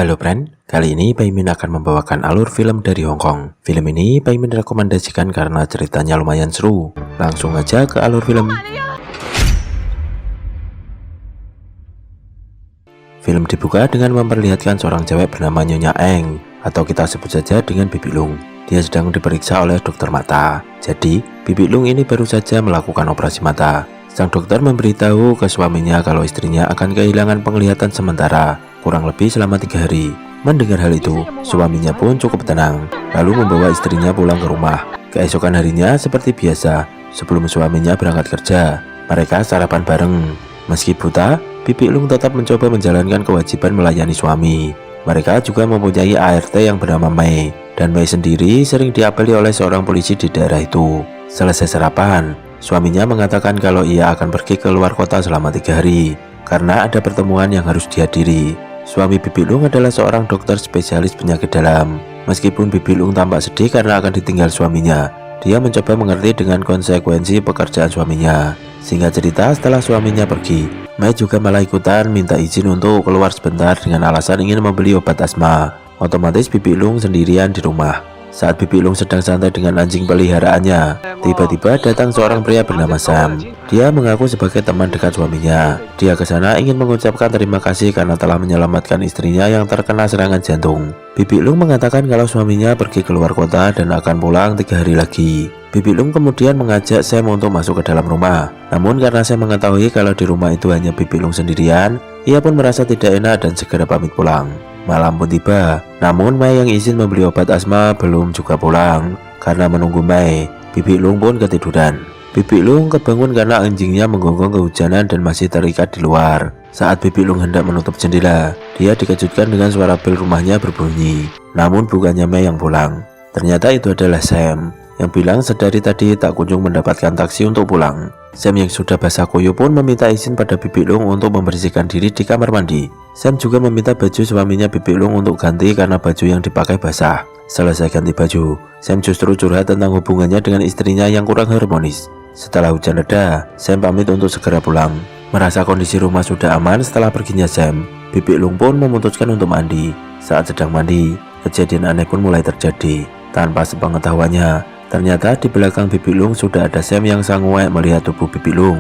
Halo friend, kali ini Paimin akan membawakan alur film dari Hong Kong. Film ini Paimin rekomendasikan karena ceritanya lumayan seru. Langsung aja ke alur film. Film dibuka dengan memperlihatkan seorang cewek bernama Nyonya Eng, atau kita sebut saja dengan Bibi Lung. Dia sedang diperiksa oleh dokter mata. Jadi, Bibi Lung ini baru saja melakukan operasi mata. Sang dokter memberitahu ke suaminya kalau istrinya akan kehilangan penglihatan sementara, kurang lebih selama 3 hari. Mendengar hal itu, suaminya pun cukup tenang, lalu membawa istrinya pulang ke rumah. Keesokan harinya seperti biasa, sebelum suaminya berangkat kerja, mereka sarapan bareng. Meski buta, Bibi Lung tetap mencoba menjalankan kewajiban melayani suami. Mereka juga mempunyai ART yang bernama Mei, dan Mei sendiri sering diapeli oleh seorang polisi di daerah itu. Selesai sarapan, suaminya mengatakan kalau ia akan pergi ke luar kota selama 3 hari, karena ada pertemuan yang harus dihadiri. Suami Bibi Lung adalah seorang dokter spesialis penyakit dalam. Meskipun Bibi Lung tampak sedih karena akan ditinggal suaminya, dia mencoba mengerti dengan konsekuensi pekerjaan suaminya. Singkat cerita, setelah suaminya pergi, Mei juga malah ikutan minta izin untuk keluar sebentar dengan alasan ingin membeli obat asma. Otomatis Bibi Lung sendirian di rumah. Saat Bibi Lung sedang santai dengan anjing peliharaannya, tiba-tiba datang seorang pria bernama Sam. Dia mengaku sebagai teman dekat suaminya. Dia ke sana ingin mengucapkan terima kasih karena telah menyelamatkan istrinya yang terkena serangan jantung. Bibi Lung mengatakan kalau suaminya pergi keluar kota dan akan pulang 3 hari lagi. Bibi Lung kemudian mengajak Sam untuk masuk ke dalam rumah. Namun karena Sam mengetahui kalau di rumah itu hanya Bibi Lung sendirian, ia pun merasa tidak enak dan segera pamit pulang. Malam pun tiba, namun Mei yang izin membeli obat asma belum juga pulang. Karena menunggu Mei, Bibi Lung pun ketiduran. Bibi Lung kebangun karena anjingnya menggonggong kehujanan dan masih terikat di luar. Saat Bibi Lung hendak menutup jendela, dia dikejutkan dengan suara bel rumahnya berbunyi. Namun bukannya Mei yang pulang, ternyata itu adalah Sam, yang bilang sedari tadi tak kunjung mendapatkan taksi untuk pulang. Sam yang sudah basah kuyup pun meminta izin pada Bibi Lung untuk membersihkan diri di kamar mandi. Sam juga meminta baju suaminya Bibi Lung untuk ganti karena baju yang dipakai basah. Selesai ganti baju, Sam justru curhat tentang hubungannya dengan istrinya yang kurang harmonis. Setelah hujan reda, Sam pamit untuk segera pulang. Merasa kondisi rumah sudah aman setelah perginya Sam, Bibi Lung pun memutuskan untuk mandi. Saat sedang mandi, kejadian aneh pun mulai terjadi. Tanpa sepengetahuannya, ternyata di belakang Bibi Lung sudah ada Sam yang sanguek melihat tubuh Bibi Lung.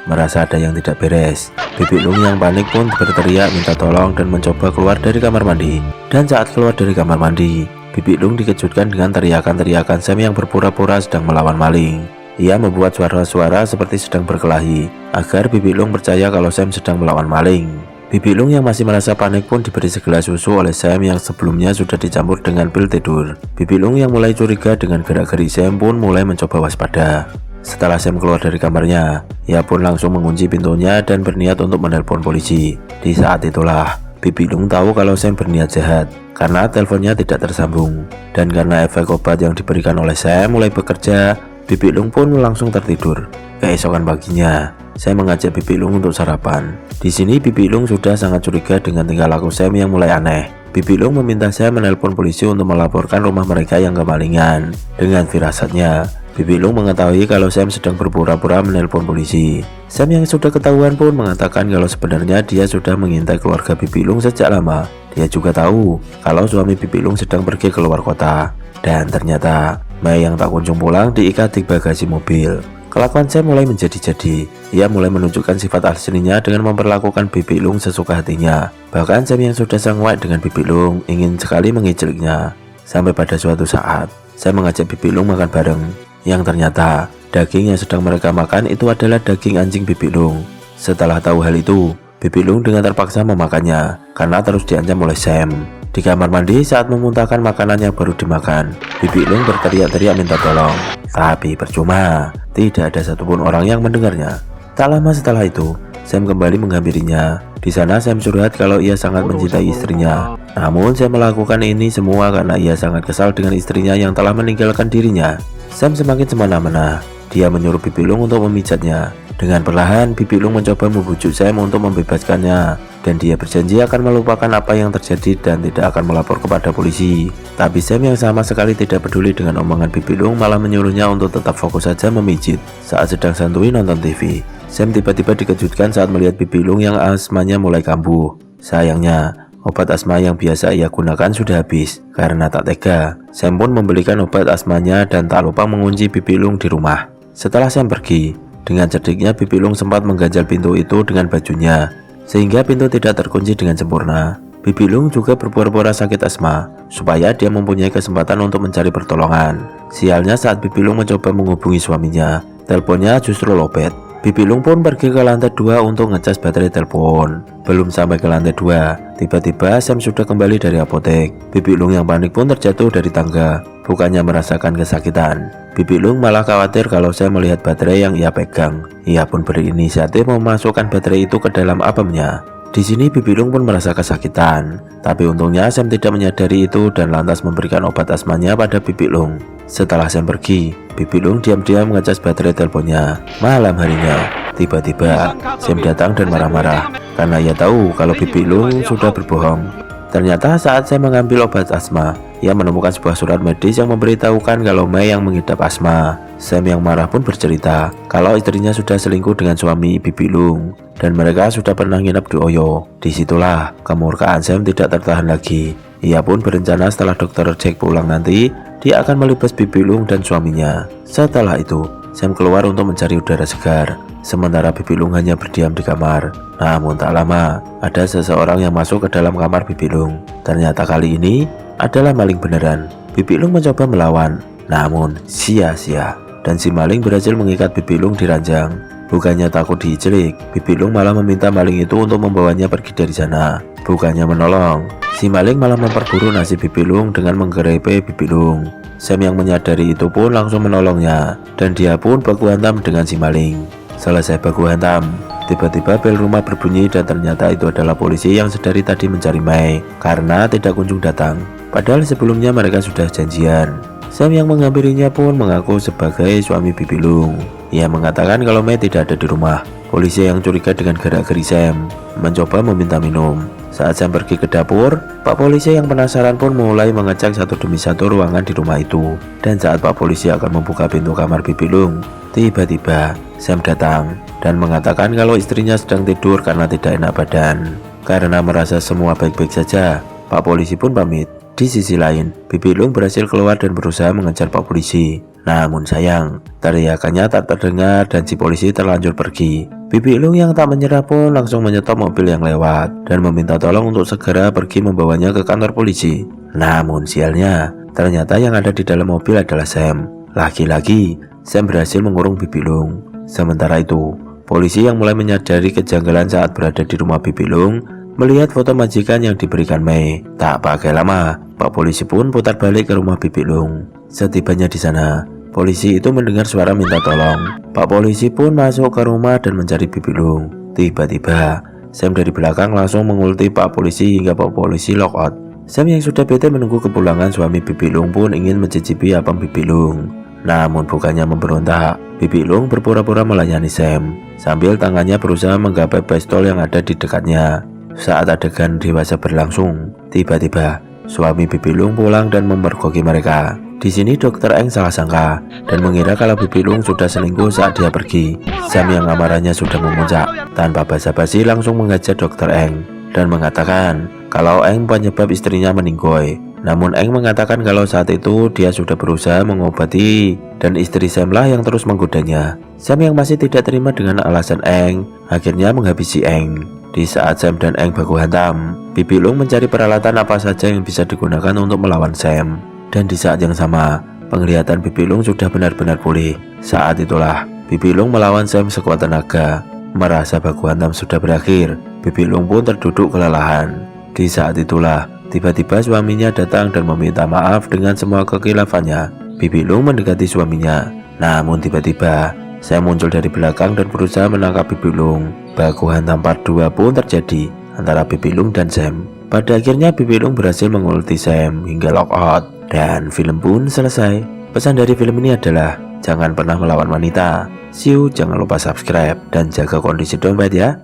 Merasa ada yang tidak beres, Bibi Lung yang panik pun berteriak minta tolong dan mencoba keluar dari kamar mandi. Dan saat keluar dari kamar mandi, Bibi Lung dikejutkan dengan teriakan-teriakan Sam yang berpura-pura sedang melawan maling. Ia membuat suara-suara seperti sedang berkelahi, agar Bibi Lung percaya kalau Sam sedang melawan maling. Bibi Lung yang masih merasa panik pun diberi segelas susu oleh Sam yang sebelumnya sudah dicampur dengan pil tidur. Bibi Lung yang mulai curiga dengan gerak-gerik Sam pun mulai mencoba waspada. Setelah Sam keluar dari kamarnya, ia pun langsung mengunci pintunya dan berniat untuk menelpon polisi. Di saat itulah, Bibi Lung tahu kalau Sam berniat jahat, karena teleponnya tidak tersambung. Dan karena efek obat yang diberikan oleh Sam mulai bekerja, Bibi Lung pun langsung tertidur. Keesokan paginya, Sam mengajak Bibi Lung untuk sarapan. Di sini Bibi Lung sudah sangat curiga dengan tingkah laku Sam yang mulai aneh. Bibi Lung meminta Sam menelpon polisi untuk melaporkan rumah mereka yang kemalingan. Dengan firasatnya, Bibi Lung mengetahui kalau Sam sedang berpura-pura menelpon polisi. Sam yang sudah ketahuan pun mengatakan kalau sebenarnya dia sudah mengintai keluarga Bibi Lung sejak lama. Dia juga tahu kalau suami Bibi Lung sedang pergi ke luar kota. Dan ternyata Mei yang tak kunjung pulang diikat di bagasi mobil. Kelakuan Sam mulai menjadi-jadi. Ia mulai menunjukkan sifat aslinya dengan memperlakukan Bibi Lung sesuka hatinya. Bahkan Sam yang sudah sanguek dengan Bibi Lung ingin sekali menginjaknya. Sampai pada suatu saat, Sam mengajak Bibi Lung makan bareng. Yang ternyata daging yang sedang mereka makan itu adalah daging anjing Bibi Lung. Setelah tahu hal itu, Bibi Lung dengan terpaksa memakannya karena terus diancam oleh Sam. Di kamar mandi saat memuntahkan makanan yang baru dimakan, Bibi Lung berteriak-teriak minta tolong. Tapi percuma, tidak ada satupun orang yang mendengarnya. Tak lama setelah itu, Sam kembali menghampirinya. Di sana Sam curhat kalau ia sangat mencintai istrinya. Namun Sam melakukan ini semua karena ia sangat kesal dengan istrinya yang telah meninggalkan dirinya. Sam semakin semena-mena. Dia menyuruh Bibi Lung untuk memijatnya. Dengan perlahan, Bibi Lung mencoba membujuk Sam untuk membebaskannya. Dan dia berjanji akan melupakan apa yang terjadi dan tidak akan melapor kepada polisi. Tapi Sam yang sama sekali tidak peduli dengan omongan Bibi Lung malah menyuruhnya untuk tetap fokus saja memijit. Saat sedang santuy nonton TV, Sam tiba-tiba dikejutkan saat melihat Bibi Lung yang asmanya mulai kambuh. Sayangnya, obat asma yang biasa ia gunakan sudah habis. Karena tak tega, Sam pun membelikan obat asmanya dan tak lupa mengunci Bibi Lung di rumah. Setelah Sam pergi, dengan cerdiknya Bibi Lung sempat mengganjal pintu itu dengan bajunya, sehingga pintu tidak terkunci dengan sempurna. Bibi Lung juga berpura-pura sakit asma, supaya dia mempunyai kesempatan untuk mencari pertolongan. Sialnya saat Bibi Lung mencoba menghubungi suaminya, teleponnya justru lowbat. Bibi Lung pun pergi ke lantai 2 untuk ngecas baterai telepon. Belum sampai ke lantai 2, tiba-tiba Sam sudah kembali dari apotek. Bibi Lung yang panik pun terjatuh dari tangga, bukannya merasakan kesakitan. Bibi Lung malah khawatir kalau Sam melihat baterai yang ia pegang. Ia pun berinisiatif memasukkan baterai itu ke dalam apemnya. Di sini Bibi Lung pun merasa kesakitan, tapi untungnya Sam tidak menyadari itu dan lantas memberikan obat asmanya pada Bibi Lung. Setelah Sam pergi, Bibi Lung diam-diam ngecas baterai teleponnya. Malam harinya, tiba-tiba Sam datang dan marah-marah karena ia tahu kalau Bibi Lung sudah berbohong. Ternyata saat Sam mengambil obat asma, ia menemukan sebuah surat medis yang memberitahukan kalau Mei yang mengidap asma. Sam yang marah pun bercerita kalau istrinya sudah selingkuh dengan suami Bibi Lung dan mereka sudah pernah nginep di Oyo. Disitulah kemurkaan Sam tidak tertahan lagi. Ia pun berencana setelah Dr. Jack pulang nanti, dia akan melibas Bibi Lung dan suaminya. Setelah itu, Sam keluar untuk mencari udara segar, sementara Bibi Lung hanya berdiam di kamar. Namun tak lama, ada seseorang yang masuk ke dalam kamar Bibi Lung. Ternyata kali ini adalah maling beneran. Bibi Lung mencoba melawan, namun sia-sia, dan si maling berhasil mengikat Bibi Lung di ranjang. Bukannya takut diijelik, Bibi Lung malah meminta maling itu untuk membawanya pergi dari sana. Bukannya menolong, si maling malah memperburuk nasib Bibi Lung dengan menggerepe Bibi Lung. Sam yang menyadari itu pun langsung menolongnya, dan dia pun baku hantam dengan si maling. Selesai baku hantam, tiba-tiba bel rumah berbunyi dan ternyata itu adalah polisi yang sedari tadi mencari Mei karena tidak kunjung datang. Padahal sebelumnya mereka sudah janjian. Sam yang menghampirinya pun mengaku sebagai suami Bibi Lung. Ia mengatakan kalau Mei tidak ada di rumah. Polisi yang curiga dengan gerak-geri Sam mencoba meminta minum. Saat Sam pergi ke dapur, Pak Polisi yang penasaran pun mulai mengecek satu demi satu ruangan di rumah itu. Dan saat Pak Polisi akan membuka pintu kamar Bibi Lung, tiba-tiba Sam datang dan mengatakan kalau istrinya sedang tidur karena tidak enak badan. Karena merasa semua baik-baik saja, Pak Polisi pun pamit. Di sisi lain, Bibi Lung berhasil keluar dan berusaha mengejar Pak Polisi. Namun sayang, teriakannya tak terdengar dan si polisi terlanjur pergi. Bibi Lung yang tak menyerah pun langsung menyetop mobil yang lewat dan meminta tolong untuk segera pergi membawanya ke kantor polisi. Namun sialnya, ternyata yang ada di dalam mobil adalah Sam. Lagi-lagi, Sam berhasil mengurung Bibi Lung. Sementara itu, polisi yang mulai menyadari kejanggalan saat berada di rumah Bibi Lung melihat foto majikan yang diberikan Mei. Tak pakai lama, Pak Polisi pun putar balik ke rumah Bibi Lung. Setibanya di sana, polisi itu mendengar suara minta tolong. Pak Polisi pun masuk ke rumah dan mencari Bibi Lung. Tiba-tiba, Sam dari belakang langsung mengulti Pak Polisi hingga Pak Polisi lockout. Sam yang sudah bete menunggu kepulangan suami Bibi Lung pun ingin mencicipi apem Bibi Lung. Namun bukannya memberontak, Bibi Lung berpura-pura melayani Sam sambil tangannya berusaha menggapai pistol yang ada di dekatnya. Saat adegan dewasa berlangsung, tiba-tiba suami Bibi Lung pulang dan memergoki mereka. Di sini Dokter Eng salah sangka dan mengira kalau Bibi Lung sudah selingkuh saat dia pergi. Sam yang amarahnya sudah memuncak, tanpa basa-basi langsung mengajar Dokter Eng dan mengatakan kalau Eng penyebab istrinya meninggoy. Namun Eng mengatakan kalau saat itu dia sudah berusaha mengobati dan istri Sam lah yang terus menggodanya. Sam yang masih tidak terima dengan alasan Eng akhirnya menghabisi Eng. Di saat Sam dan Eng baku hantam, Bibi Lung mencari peralatan apa saja yang bisa digunakan untuk melawan Sam. Dan di saat yang sama, penglihatan Bibi Lung sudah benar-benar pulih. Saat itulah, Bibi Lung melawan Sam sekuat tenaga. Merasa baku hantam sudah berakhir, Bibi Lung pun terduduk kelelahan. Di saat itulah, tiba-tiba suaminya datang dan meminta maaf dengan semua kekilafannya. Bibi Lung mendekati suaminya. Namun tiba-tiba, Sam muncul dari belakang dan berusaha menangkap Bibi Lung. Baku hantam part 2 pun terjadi antara Bibi Lung dan Sam. Pada akhirnya Bibi Lung berhasil mengulti Sam hingga lockout dan film pun selesai. Pesan dari film ini adalah jangan pernah melawan wanita. See you, jangan lupa subscribe dan jaga kondisi dompet ya.